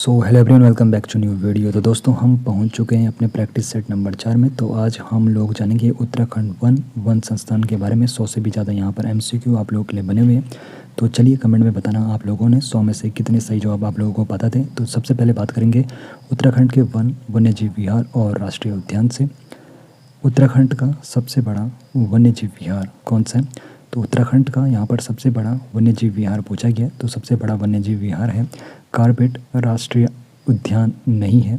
Hello everyone, welcome back to new video. तो दोस्तों, हम पहुंच चुके हैं अपने प्रैक्टिस सेट नंबर 4 में। तो आज हम लोग जानेंगे उत्तराखंड वन संस्थान के बारे में। 100 से भी ज़्यादा यहाँ पर एमसीक्यू आप लोगों के लिए बने हुए हैं। तो चलिए कमेंट में बताना आप लोगों ने 100 में से कितने सही जवाब आप लोगों को पता थे। तो सबसे पहले बात करेंगे उत्तराखंड के वन्य जीव विहार और राष्ट्रीय उद्यान से। उत्तराखंड का सबसे बड़ा वन्य जीव विहार कौन सा है? तो उत्तराखंड का यहाँ पर सबसे बड़ा वन्य जीव विहार पूछा गया। तो सबसे बड़ा वन्य जीव विहार है कार्बेट राष्ट्रीय उद्यान नहीं है,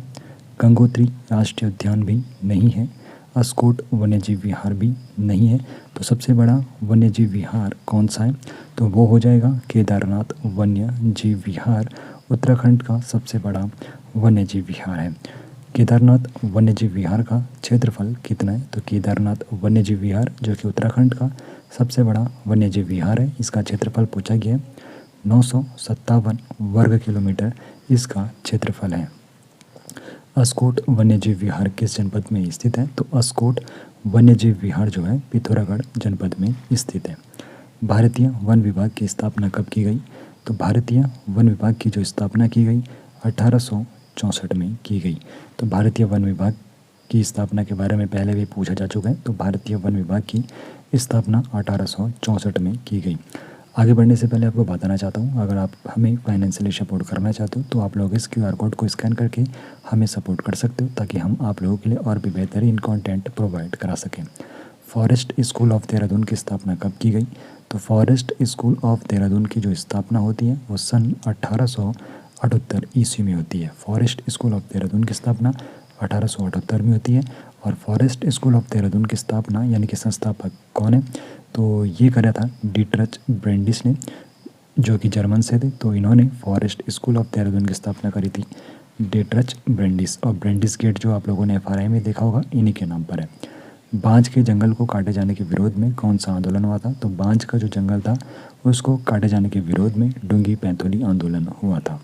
गंगोत्री राष्ट्रीय उद्यान भी नहीं है, अस्कोट वन्य जीव विहार भी नहीं है। तो सबसे बड़ा वन्य जीव विहार कौन सा है? तो वो हो जाएगा केदारनाथ वन्य जीव विहार। उत्तराखंड का सबसे बड़ा वन्य जीव विहार है। केदारनाथ वन्यजीव विहार का क्षेत्रफल कितना है? तो केदारनाथ वन्यजीव विहार जो कि उत्तराखंड का सबसे बड़ा वन्यजीव विहार है, इसका क्षेत्रफल पूछा गया है 957 वर्ग किलोमीटर इसका क्षेत्रफल है। अस्कोट वन्यजीव विहार किस जनपद में स्थित है? तो अस्कोट वन्यजीव विहार जो है पिथौरागढ़ जनपद में स्थित है। भारतीय वन विभाग की स्थापना कब की गई? तो भारतीय वन विभाग की जो स्थापना की गई 1864 में की गई। तो भारतीय वन विभाग की स्थापना के बारे में पहले भी पूछा जा चुका है। तो भारतीय वन विभाग की स्थापना 1864 में की गई। आगे बढ़ने से पहले आपको बताना चाहता हूँ, अगर आप हमें फाइनेंशियली सपोर्ट करना चाहते हो तो आप लोग इस QR कोड को स्कैन करके हमें सपोर्ट कर सकते हो, ताकि हम आप लोगों के लिए और भी बेहतरीन कंटेंट प्रोवाइड करा सकें। फॉरेस्ट स्कूल ऑफ देहरादून की स्थापना कब की गई? तो फॉरेस्ट स्कूल ऑफ देहरादून की जो स्थापना होती है वो सन 1878 ईस्वी में होती है। फॉरेस्ट स्कूल ऑफ देहरादून की स्थापना 1878 में होती है। और फॉरेस्ट स्कूल ऑफ देहरादून की स्थापना यानी कि संस्थापक कौन है? तो ये करा था डीट्रच ब्रेंडिस ने, जो कि जर्मन से थे। तो इन्होंने फॉरेस्ट स्कूल ऑफ देहरादून की स्थापना करी थी, डीट्रच ब्रेंडिस। और ब्रेंडिस गेट जो आप लोगों ने FRI में देखा होगा, इन्हीं के नाम पर है। बांज के जंगल को काटे जाने के विरोध में कौन सा आंदोलन हुआ था? तो बांज का जो जंगल था उसको काटे जाने के विरोध में डूंगी पैंथोली आंदोलन हुआ था।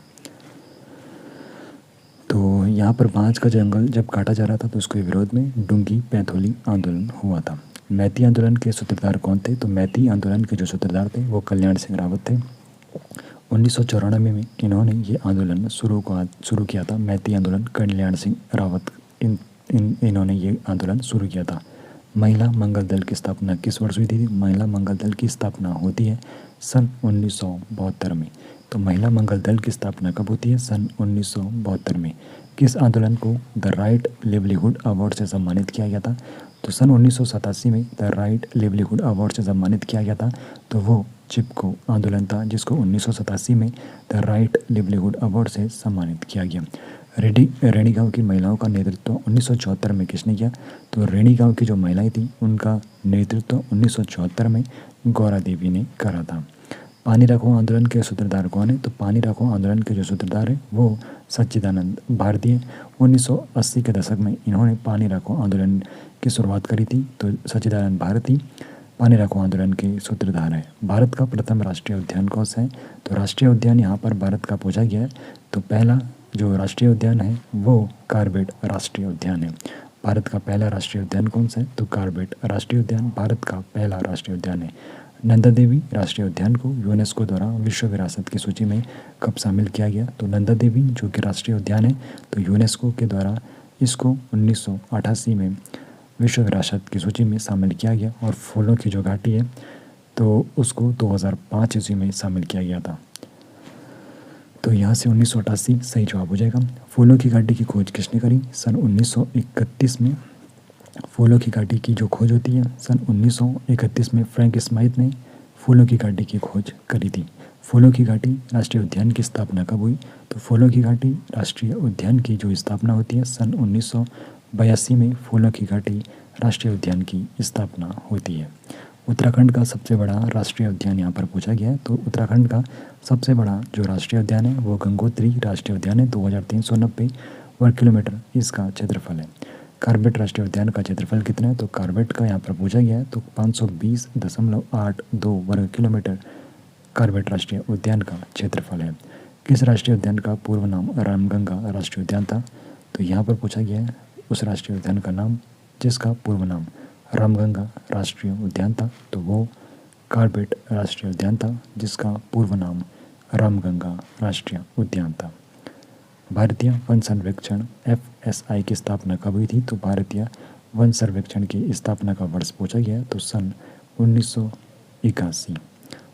तो यहाँ पर बांज का जंगल जब काटा जा रहा था तो उसके विरोध में डूंगी पैंथोली आंदोलन हुआ था। मैती आंदोलन के सूत्रधार कौन थे? तो मैती आंदोलन के जो सूत्रधार थे वो कल्याण सिंह रावत थे। 1994 में इन्होंने ये आंदोलन शुरू किया था। मैती आंदोलन कल्याण सिंह रावत इन्होंने ये आंदोलन शुरू किया था। महिला मंगल दल की स्थापना किस वर्ष हुई थी? महिला मंगल दल की स्थापना होती है सन 1972 में। तो महिला मंगल दल की स्थापना कब होती है? सन 1972 में। किस आंदोलन को द राइट लिवलीहुड अवार्ड से सम्मानित किया गया था? तो सन 1987 में द राइट लिवलीहुड अवार्ड से सम्मानित किया गया था। तो वो चिपको आंदोलन था जिसको 1987 में द राइट लिवलीहुड अवार्ड से सम्मानित किया गया। रेणी गांव की महिलाओं का नेतृत्व 1974 में किसने किया? तो रेणी गांव की जो महिलाएं थी उनका नेतृत्व 1974 में गौरा देवी ने करा था। पानी रखो आंदोलन के सूत्रधार कौन है? तो पानी रखो आंदोलन के जो सूत्रधार है वो सच्चिदानंद भारती है। 1980 के दशक में इन्होंने पानी रखो आंदोलन की शुरुआत करी थी। तो सच्चिदानंद भारती पानी रखो आंदोलन के सूत्रधार है। भारत का प्रथम राष्ट्रीय उद्यान कौन सा है? तो राष्ट्रीय उद्यान यहाँ पर भारत का पूछा गया है। तो पहला जो राष्ट्रीय उद्यान है वो कार्बेट राष्ट्रीय उद्यान है। भारत का पहला राष्ट्रीय उद्यान कौन सा है? तो कार्बेट राष्ट्रीय उद्यान भारत का पहला राष्ट्रीय उद्यान है। नंदा देवी राष्ट्रीय उद्यान को यूनेस्को द्वारा विश्व विरासत की सूची में कब शामिल किया गया? तो नंदा देवी जो कि राष्ट्रीय उद्यान है तो यूनेस्को के द्वारा इसको 1988 में विश्व विरासत की सूची में शामिल किया गया। और फूलों की जो घाटी है तो उसको 2005 ईस्वी में शामिल किया गया था। तो यहाँ से 1988 सही जवाब हो जाएगा। फूलों की घाटी की खोज किसने करी? सन 1931 में। फूलों की घाटी की जो खोज होती है सन 1931 में फ्रैंक स्माइथ ने फूलों की घाटी की खोज करी थी। फूलों की घाटी राष्ट्रीय उद्यान की स्थापना कब हुई? तो फूलों की घाटी राष्ट्रीय उद्यान की जो स्थापना होती है सन 1982 में फूलों की घाटी राष्ट्रीय उद्यान की स्थापना होती है। उत्तराखंड का सबसे बड़ा राष्ट्रीय उद्यान यहाँ पर पूछा गया है। तो उत्तराखंड का सबसे बड़ा जो राष्ट्रीय उद्यान है वो गंगोत्री राष्ट्रीय उद्यान है। 2390 वर्ग किलोमीटर इसका क्षेत्रफल है। कार्बेट राष्ट्रीय उद्यान का क्षेत्रफल कितना है? तो कार्बेट का यहाँ पर पूछा गया है तो 520.82 वर्ग किलोमीटर कार्बेट राष्ट्रीय उद्यान का क्षेत्रफल है। किस राष्ट्रीय उद्यान का पूर्व नाम रामगंगा राष्ट्रीय उद्यान था? तो यहाँ पर पूछा गया है उस राष्ट्रीय उद्यान का नाम जिसका पूर्व नाम रामगंगा राष्ट्रीय उद्यान था। तो वो कार्बेट राष्ट्रीय उद्यान था जिसका पूर्व नाम रामगंगा राष्ट्रीय उद्यान था। भारतीय वन सर्वेक्षण FSI की स्थापना कब हुई थी? तो भारतीय वन सर्वेक्षण की स्थापना का वर्ष पूछा गया तो सन 1981।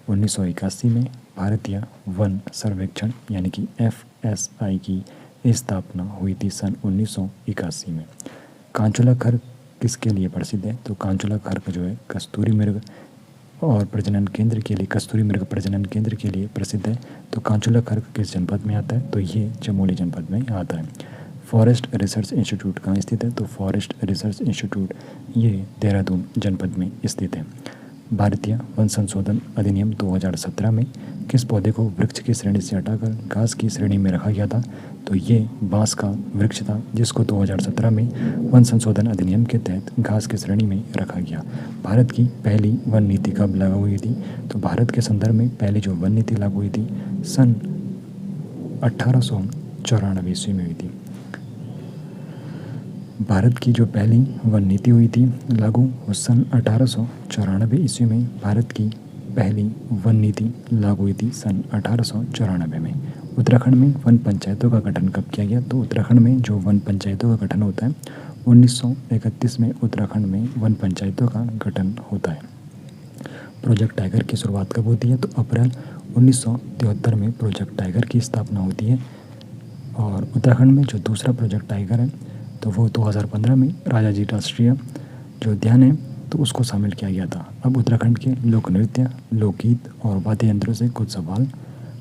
1981 में भारतीय वन सर्वेक्षण यानी कि FSI की स्थापना हुई थी सन 1981 में। कांचुला खर किसके लिए प्रसिद्ध है? तो कांचुला खर का जो है कस्तूरी मृग और प्रजनन केंद्र के लिए, कस्तूरी मृग प्रजनन केंद्र के लिए प्रसिद्ध है। तो कांचुला खर किस जनपद में आता है? तो ये चमोली जनपद में आता है। फॉरेस्ट रिसर्च इंस्टीट्यूट कहाँ स्थित है? तो फॉरेस्ट रिसर्च इंस्टीट्यूट ये देहरादून जनपद में स्थित है। भारतीय वन संशोधन अधिनियम 2017 में किस पौधे को वृक्ष की श्रेणी से हटाकर घास की श्रेणी में रखा गया था? तो ये बांस का वृक्ष था जिसको 2017 में वन संशोधन अधिनियम के तहत घास की श्रेणी में रखा गया। भारत की पहली वन नीति कब लागू हुई थी? तो भारत के संदर्भ में पहली जो वन नीति लागू हुई थी सन 1894 ईस्वी में हुई थी। भारत की जो पहली वन नीति हुई थी लागू वो सन 1894 ईस्वी में भारत की पहली वन नीति लागू हुई थी सन 1894 में। उत्तराखंड में वन पंचायतों का गठन कब किया गया? तो उत्तराखंड में जो वन पंचायतों का गठन होता है 1931 में उत्तराखंड में वन पंचायतों का गठन होता है। प्रोजेक्ट टाइगर की शुरुआत कब होती है? तो अप्रैल 1973 में प्रोजेक्ट टाइगर की स्थापना होती है। और उत्तराखंड में जो दूसरा प्रोजेक्ट टाइगर है तो वो 2015 में राजाजी राष्ट्रीय जो उद्यान है तो उसको शामिल किया गया था। अब उत्तराखंड के लोक नृत्य, लोकगीत और वाद्य यंत्रों से कुछ सवाल।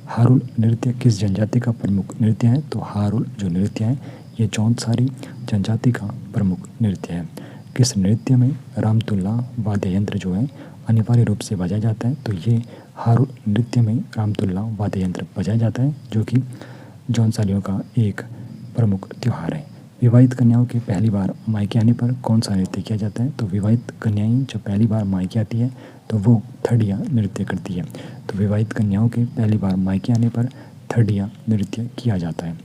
हारुल नृत्य किस जनजाति का प्रमुख नृत्य है? तो हारुल जो नृत्य है ये जौनसारी जनजाति का प्रमुख नृत्य है। किस नृत्य में रामतुल्ला वाद्य यंत्र जो है अनिवार्य रूप से बजाया जाता है? तो ये हारुल नृत्य में रामतुल्ला वाद्य यंत्र बजाया जाता है जो कि जौनसारियों का एक प्रमुख त्यौहार है। विवाहित कन्याओं के पहली बार मायके आने पर कौन सा नृत्य किया जाता है? तो विवाहित कन्याएं जो पहली बार मायके आती है तो वो थड़िया नृत्य करती है। तो विवाहित कन्याओं के पहली बार मायके आने पर थड़िया नृत्य किया जाता है।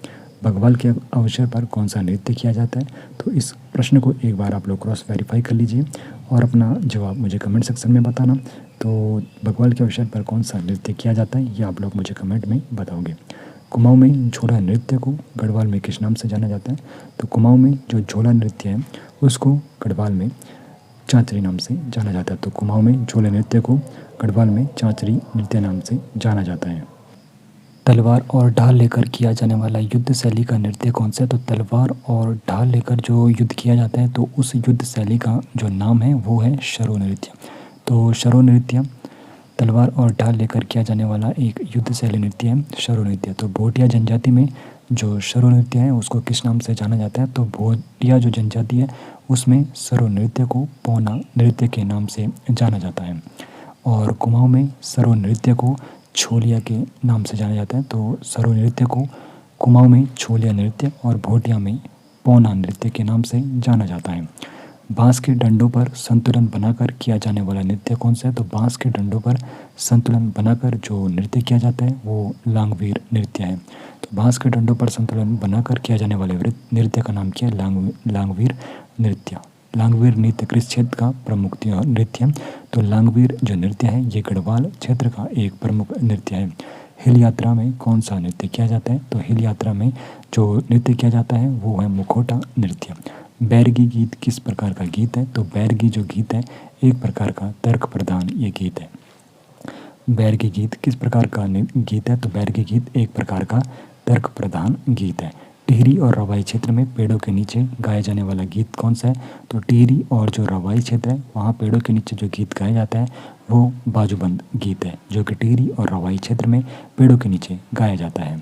भगवाल के अवसर पर कौन सा नृत्य किया जाता है? तो इस प्रश्न को एक बार आप लोग क्रॉस वेरीफाई कर लीजिए और अपना जवाब मुझे कमेंट सेक्शन में बताना। तो भगवाल के अवसर पर कौन सा नृत्य किया जाता है ये आप लोग मुझे कमेंट में बताओगे। कुमाऊं में झोला नृत्य को गढ़वाल में किस नाम से जाना जाता है? तो कुमाऊं में जो झोला नृत्य है उसको गढ़वाल में चांचरी नाम से जाना जाता है। तो कुमाऊं में झोला नृत्य को गढ़वाल में चांचरी नृत्य नाम से जाना जाता है। तलवार और ढाल लेकर किया जाने वाला युद्ध शैली का नृत्य कौन सा है? तो तलवार और ढाल लेकर जो युद्ध किया जाता है तो उस युद्ध शैली का जो नाम है वो है शरो नृत्य। तो शरो नृत्य तलवार और ढाल लेकर किया जाने वाला एक युद्ध शैली नृत्य है शरो नृत्य। तो भोटिया जनजाति में जो शरो नृत्य है उसको किस नाम से जाना जाता है? तो भोटिया जो जनजाति है उसमें शरो नृत्य को पौना नृत्य के नाम से जाना जाता है। और कुमाऊं में शरो नृत्य को छोलिया के नाम से जाना जाता है। तो शरो नृत्य को कुमाऊं में छोलिया नृत्य और भोटिया में पौना नृत्य के नाम से जाना जाता है। बांस के डंडों पर संतुलन बनाकर किया जाने वाला नृत्य कौन सा है? तो बांस के डंडों पर संतुलन बनाकर जो नृत्य किया जाता है वो लांगवीर नृत्य है। तो बांस के डंडों पर संतुलन बनाकर किया जाने वाले नृत्य का नाम क्या है? लांगवीर नृत्य। लांगवीर नृत्य किस क्षेत्र का प्रमुख नृत्य है? तो लांगवीर जो नृत्य है ये गढ़वाल क्षेत्र का एक प्रमुख नृत्य है। हिल यात्रा में कौन सा नृत्य किया जाता है? तो हिल यात्रा में जो नृत्य किया जाता है वो है मुखौटा नृत्य। बैरगी गीत किस प्रकार का गीत है? तो बैरगी जो गीत है एक प्रकार का तर्क प्रधान ये गीत है। बैरगी गीत किस प्रकार का गीत है? तो बैरगी गीत एक प्रकार का तर्क प्रधान गीत है। टिहरी और रवाई क्षेत्र में पेड़ों के नीचे गाया जाने वाला गीत कौन सा है? तो टिहरी और जो रवाई क्षेत्र है वहाँ पेड़ों के नीचे जो गीत गाया जाता है वो बाजूबंद गीत है जो कि टिहरी और रवाई क्षेत्र में पेड़ों के नीचे गाया जाता है।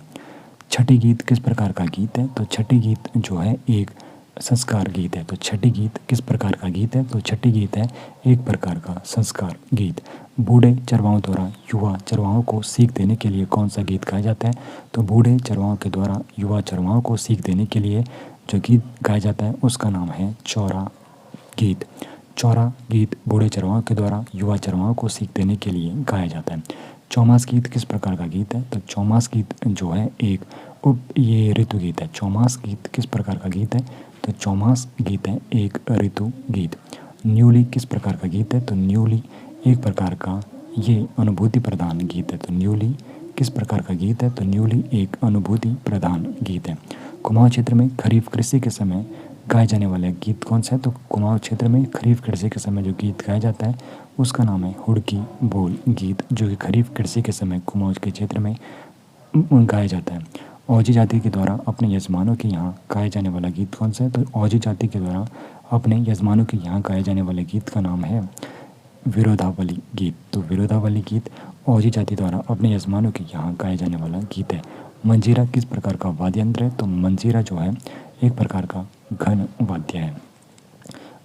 छठी गीत किस प्रकार का गीत है? तो छठी गीत जो है एक संस्कार गीत है। तो छठी गीत किस प्रकार का गीत है? तो छठी गीत है एक प्रकार का संस्कार गीत। बूढ़े चरवाहों द्वारा युवा चरवाहों को सीख देने के लिए कौन सा गीत गाया जाता है? तो बूढ़े चरवाहों के द्वारा युवा चरवाहों को सीख देने के लिए जो गीत गाया जाता है उसका नाम है चौरा गीत। चौरा गीत बूढ़े चरवाहों के द्वारा युवा चरवाहों को सीख देने के लिए गाया जाता है। चौमास गीत किस प्रकार का गीत है? तो चौमास गीत जो है एक ये ऋतु गीत है। चौमास गीत किस प्रकार का गीत है? तो चौमास गीत है एक ऋतु गीत। न्यूली किस प्रकार का गीत है? तो न्यूली एक प्रकार का ये अनुभूति प्रधान गीत है। तो न्यूली किस प्रकार का गीत है? तो न्यूली एक अनुभूति प्रधान गीत है। कुमाऊं क्षेत्र में खरीफ कृषि के समय गाए जाने वाला गीत कौन सा है? तो कुमाऊं क्षेत्र में खरीफ कृषि के समय जो गीत गाया जाता है उसका नाम है हुड़की बोल गीत, जो कि खरीफ कृषि के समय कुमाऊं के क्षेत्र में गाया जाता है। ओजी जाति के द्वारा अपने यजमानों के यहाँ गाए जाने वाला गीत कौन सा है? तो ओजी जाति के द्वारा अपने यजमानों के यहाँ गाए जाने वाले गीत का नाम है विरोधावली गीत। तो विरोधावली गीत ओजी जाति द्वारा अपने यजमानों के यहाँ गाया जाने वाला गीत है। मंजीरा किस प्रकार का वाद्य यंत्र है? तो मंजीरा जो है एक प्रकार का घन वाद्य है।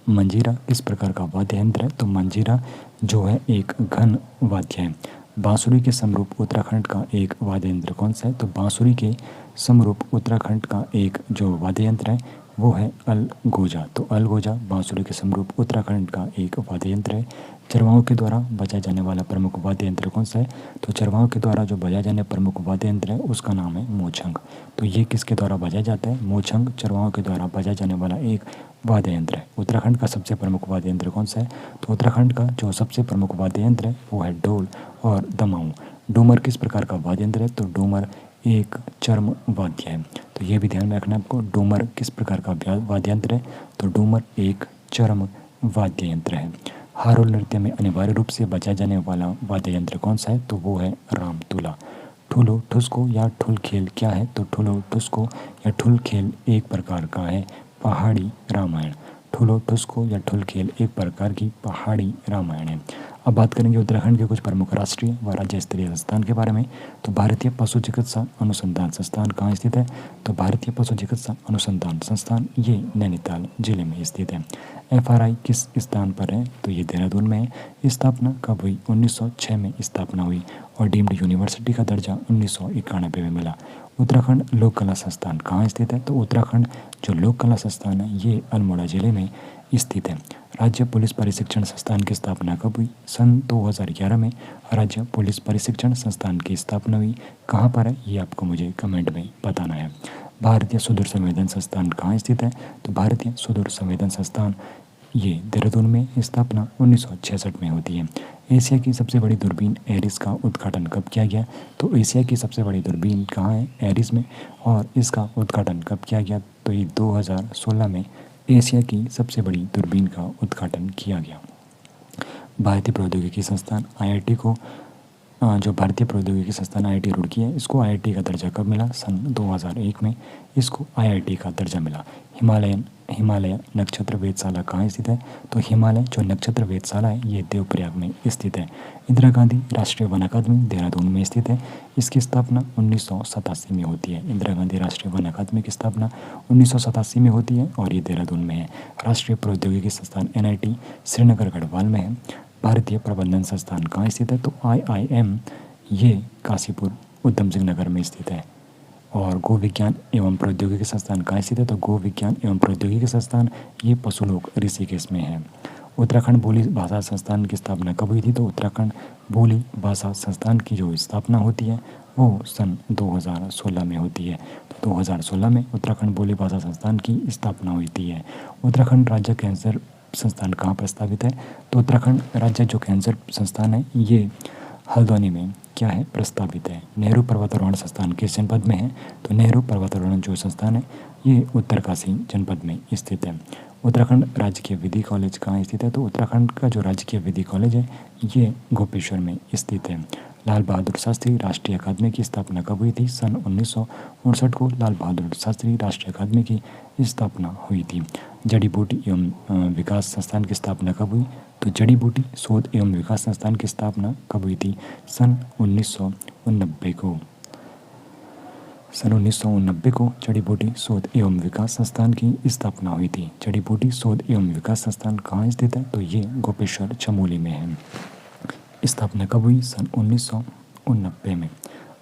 मंजीरा किस प्रकार का वाद्य यंत्र है? तो मंजीरा जो है एक घन वाद्य है। बांसुरी के समरूप उत्तराखंड का एक वाद्य यंत्र कौन सा है? तो बांसुरी के समरूप उत्तराखंड का एक जो वाद्य यंत्र है वो है अलगोजा। तो अलगोजा बांसुरी के समरूप उत्तराखंड का एक वाद्य यंत्र है। चरवाहों के द्वारा बजाया जाने वाला प्रमुख वाद्य यंत्र कौन सा है? तो चरवाहों के द्वारा जो बजाया जाने प्रमुख वाद्य यंत्र है उसका नाम है मोछंग। तो ये किसके द्वारा बजाया जाता है? मोछंग चरवाहों के द्वारा बजाया जाने वाला एक वाद्य यंत्र है। उत्तराखंड का सबसे प्रमुख वाद्य यंत्र कौन सा है? तो उत्तराखंड का जो सबसे प्रमुख वाद्य यंत्र है वो है ढोल और दमाऊं। डूमर किस प्रकार का वाद्य यंत्र है? तो डूमर एक चर्म वाद्य है। तो ये भी ध्यान में रखना आपको, डूमर किस प्रकार का वाद्य यंत्र है? तो डूमर एक चर्म वाद्य यंत्र है। हारोल नृत्य में अनिवार्य रूप से बजाया जाने वाला वाद्य यंत्र कौन सा है? तो वो है रामतुला। ठुलो ठुसको या ठुल खेल क्या है? तो ठुलो ठुसको या ठुल खेल एक प्रकार का है पहाड़ी रामायण। ठुलो ठुसको या ठुल खेल एक प्रकार की पहाड़ी रामायण है। अब बात करेंगे उत्तराखंड के कुछ प्रमुख राष्ट्रीय व राज्य स्तरीय संस्थान के बारे में। तो भारतीय पशु चिकित्सा अनुसंधान संस्थान कहाँ स्थित है? तो भारतीय पशु चिकित्सा अनुसंधान संस्थान ये नैनीताल जिले में स्थित है। FRI किस स्थान पर है? तो ये देहरादून में है। स्थापना कब हुई? 1906 में स्थापना हुई और डीम्ड यूनिवर्सिटी का दर्जा 1991 में मिला। उत्तराखंड लोक कला संस्थान कहाँ स्थित है? तो उत्तराखंड जो लोक कला संस्थान है ये अल्मोड़ा जिले में स्थित है। राज्य पुलिस प्रशिक्षण संस्थान की स्थापना कब हुई? सन 2011 में राज्य पुलिस प्रशिक्षण संस्थान की स्थापना हुई। कहाँ पर है ये आपको मुझे कमेंट में बताना है। भारतीय सुदूर संवेदन संस्थान कहाँ स्थित है? तो भारतीय सुदूर संवेदन संस्थान ये देहरादून में स्थापना 1966 में होती है। एशिया की सबसे बड़ी दूरबीन एरिस का उद्घाटन कब किया गया? तो एशिया की सबसे बड़ी दूरबीन कहाँ है? एरिस में। और इसका उद्घाटन कब किया गया? तो ये 2016 में एशिया की सबसे बड़ी दूरबीन का उद्घाटन किया गया। भारतीय प्रौद्योगिकी संस्थान IIT को जो भारतीय प्रौद्योगिकी संस्थान IIT रुड़की है इसको IIT का दर्जा कब मिला? सन 2001 में इसको IIT का दर्जा मिला। हिमालय नक्षत्र वेधशाला कहाँ स्थित है? तो हिमालय जो नक्षत्र वेधशाला है ये देवप्रयाग में स्थित है। इंदिरा गांधी राष्ट्रीय वन अकादमी देहरादून में स्थित है। इसकी स्थापना 1987 में होती है। इंदिरा गांधी राष्ट्रीय वन अकादमी की स्थापना 1987 में होती है और ये देहरादून में है। राष्ट्रीय प्रौद्योगिकी संस्थान NIT श्रीनगर गढ़वाल में है। भारतीय प्रबंधन संस्थान कहाँ स्थित है? तो IIM ये काशीपुर उधम सिंह नगर में स्थित है। और गो विज्ञान एवं प्रौद्योगिकी संस्थान कहाँ स्थित है? तो गो विज्ञान एवं प्रौद्योगिकी संस्थान ये पशुलोक ऋषिकेश में है। उत्तराखंड बोली भाषा संस्थान की स्थापना कब हुई थी? तो उत्तराखंड बोली भाषा संस्थान की जो स्थापना होती है वो सन 2016 में होती है। तो 2016 में उत्तराखंड बोली भाषा संस्थान की स्थापना हुई थी। उत्तराखंड राज्य कैंसर संस्थान कहाँ प्रस्तावित है? तो उत्तराखंड राज्य जो कैंसर संस्थान है ये हल्द्वानी में क्या है? प्रस्तावित है। नेहरू पर्वतारोहण संस्थान किस जनपद में है? तो नेहरू पर्वतारोहण जो संस्थान है ये उत्तरकाशी जनपद में स्थित है। उत्तराखंड राजकीय विधि कॉलेज कहाँ स्थित है? तो उत्तराखंड का जो राजकीय विधि कॉलेज है ये गोपेश्वर में स्थित है। लाल बहादुर शास्त्री राष्ट्रीय अकादमी की स्थापना कब हुई थी? सन 1959 को लाल बहादुर शास्त्री राष्ट्रीय अकादमी की स्थापना हुई थी। जड़ी बूटी एवं विकास संस्थान की स्थापना कब हुई? तो जड़ी बूटी शोध एवं विकास संस्थान की स्थापना कब हुई थी? सन 1989 को। सन 1989 को जड़ी बूटी शोध एवं विकास संस्थान की स्थापना हुई थी। जड़ी बूटी शोध एवं विकास संस्थान कहाँ स्थित है? तो ये गोपेश्वर चमोली में है। स्थापना कब हुई? सन 1989 में।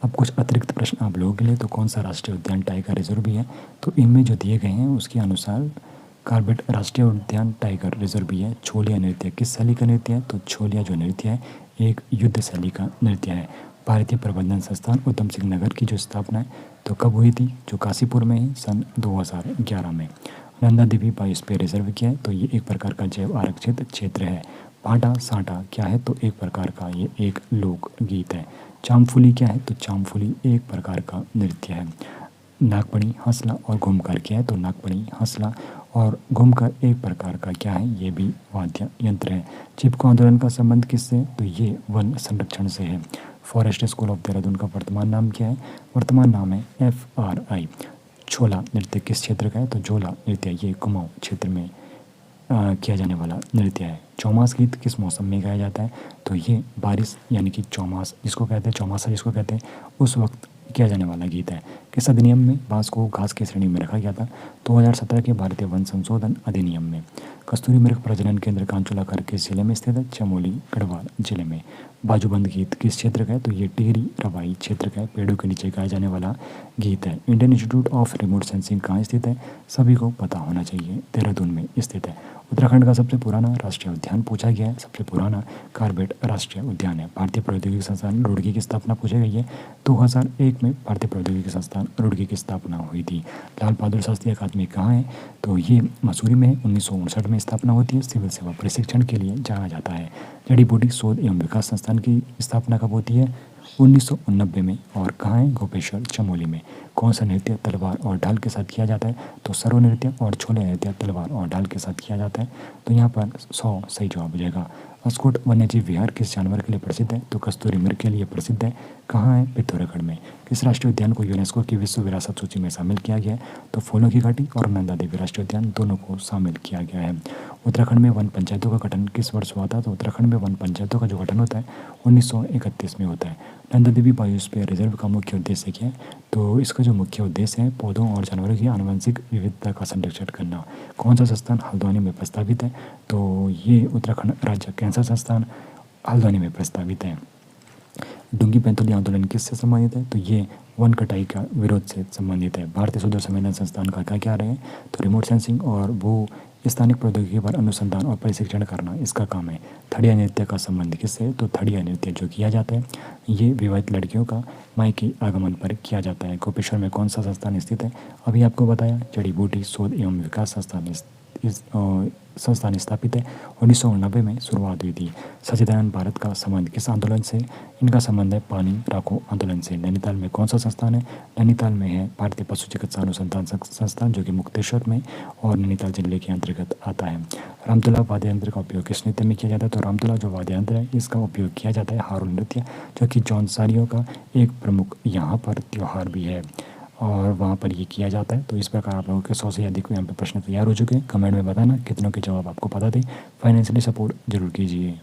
अब कुछ अतिरिक्त प्रश्न आप लोगों के लिए, तो कौन सा राष्ट्रीय उद्यान टाइगर रिजर्व भी है? तो इनमें जो दिए गए हैं उसके अनुसार कार्बेट राष्ट्रीय उद्यान टाइगर रिजर्व भी है। छोलिया नृत्य किस शैली का नृत्य है? तो छोलिया जो नृत्य है एक युद्ध शैली का नृत्य है। भारतीय प्रबंधन संस्थान उधम सिंह नगर की जो स्थापना है तो कब हुई थी? जो काशीपुर में है सन 2011 में। नंदा देवी बायोस्फीयर रिजर्व क्या है? तो ये एक प्रकार का जैव आरक्षित क्षेत्र है। पाटा साटा क्या है? तो एक प्रकार का ये एक लोक गीत है। चामफुली क्या है? तो चामफुली एक प्रकार का नृत्य है। नागपणी, हंसला और घूमकर क्या है, तो नागपणी, हंसला और घूमकर एक प्रकार का क्या है, ये भी वाद्य यंत्र है। चिपको आंदोलन का संबंध किससे, तो ये वन संरक्षण से है। फॉरेस्ट स्कूल ऑफ देहरादून का वर्तमान नाम क्या है, वर्तमान नाम है FRI। छोला नृत्य किस क्षेत्र का है, तो झोला नृत्य ये कुमाऊं क्षेत्र में किया जाने वाला नृत्य है। चौमास गीत किस मौसम में गाया जाता है, तो ये बारिश यानी कि चौमास जिसको कहते हैं, चौमासा जिसको कहते हैं, उस वक्त किया जाने वाला गीत है। किस अधिनियम में बांस को घास की श्रेणी में रखा गया था, 2017 के भारतीय वन संशोधन अधिनियम में। कस्तूरी मृग प्रजनन केंद्र कांचूला कर किस जिले में स्थित है, चमोली गढ़वाल जिले में। बाजूबंद गीत किस क्षेत्र का है, तो ये टिहरी रवाई क्षेत्र का है, पेड़ों के नीचे गाया जाने वाला गीत है। Indian institute of remote sensing कहाँ स्थित है, सभी को पता होना चाहिए, देहरादून में स्थित है। उत्तराखंड का सबसे पुराना राष्ट्रीय उद्यान पूछा गया है, सबसे पुराना कार्बेट राष्ट्रीय उद्यान है। भारतीय प्रौद्योगिकी संस्थान रुड़की की स्थापना पूछी गई है, 2001 में भारतीय प्रौद्योगिकी संस्थान रुड़की की स्थापना हुई थी। लाल बहादुर शास्त्री अकादमी कहाँ है, तो ये मसूरी में 1959 में स्थापना होती है, सिविल सेवा प्रशिक्षण के लिए जाना जाता है। जड़ी बूटी शोध एवं विकास संस्थान की स्थापना कब होती है, 1989 में, और कहाँ है, गोपेश्वर चमोली में। कौन सा नृत्य तलवार और ढाल के साथ किया जाता है, तो सर्व नृत्य और छोले नृत्य तलवार और ढाल के साथ किया जाता है, तो यहाँ पर 100 सही जवाब हो जाएगा। अस्कोट वन्यजीव विहार किस जानवर के लिए प्रसिद्ध है, तो कस्तूरी मृग के लिए प्रसिद्ध है, कहाँ है, पिथौरागढ़ में। किस राष्ट्रीय उद्यान को यूनेस्को की विश्व विरासत सूची में शामिल किया गया है, तो फूलों की घाटी और नंदा देवी राष्ट्रीय उद्यान दोनों को शामिल किया गया है। उत्तराखंड में वन पंचायतों का गठन किस वर्ष हुआ था, तो उत्तराखंड में वन पंचायतों का जो गठन होता है 1931 में होता है। नंदा देवी बायोस्फीयर रिजर्व का मुख्य उद्देश्य क्या है, तो इसका जो मुख्य उद्देश्य है पौधों और जानवरों की आनुवंशिक विविधता का संरक्षण करना। कौन सा संस्थान हल्द्वानी में प्रस्तावित है, तो ये उत्तराखंड राज्य कैंसर संस्थान हल्द्वानी में प्रस्तावित है। डुंगी पैंतोली आंदोलन किससे संबंधित है, तो ये वन कटाई का विरोध से संबंधित है। भारतीय सुदूर संवेदन संस्थान का क्या क्या रहे, तो रिमोट सेंसिंग और भू स्थानिक प्रौद्योगिकी पर अनुसंधान और प्रशिक्षण करना इसका काम है। थड़िया नृत्य का संबंध किससे है, तो थड़िया नृत्य जो किया जाता है ये विवाहित लड़कियों का मायके आगमन पर किया जाता है। गोपेश्वर में कौन सा संस्थान स्थित है, अभी आपको बताया, जड़ी बूटी शोध एवं विकास संस्थान इस संस्थान स्थापित है, 1990 में शुरुआत हुई थी। सच्चिदानंद भारत का संबंध किस आंदोलन से, इनका संबंध है पानी राखो आंदोलन से। नैनीताल में कौन सा संस्थान है, नैनीताल में है भारतीय पशु चिकित्सा अनुसंधान संस्थान जो कि मुक्तेश्वर में और नैनीताल जिले के अंतर्गत आता है। रामतुला वाद्य यंत्र का उपयोग किस नृत्य में किया जाता है, तो रामतुला जो वाद्य यंत्र है इसका उपयोग किया जाता है हारून नृत्य, जो कि जौनसारियों का एक प्रमुख यहाँ पर त्यौहार भी है और वहाँ पर ये किया जाता है। तो इस प्रकार आप लोगों के 100 से अधिक यहाँ पे प्रश्न तैयार हो चुके हैं। कमेंट में बताना कितनों के जवाब आपको पता थे। फाइनेंशियली सपोर्ट जरूर कीजिए।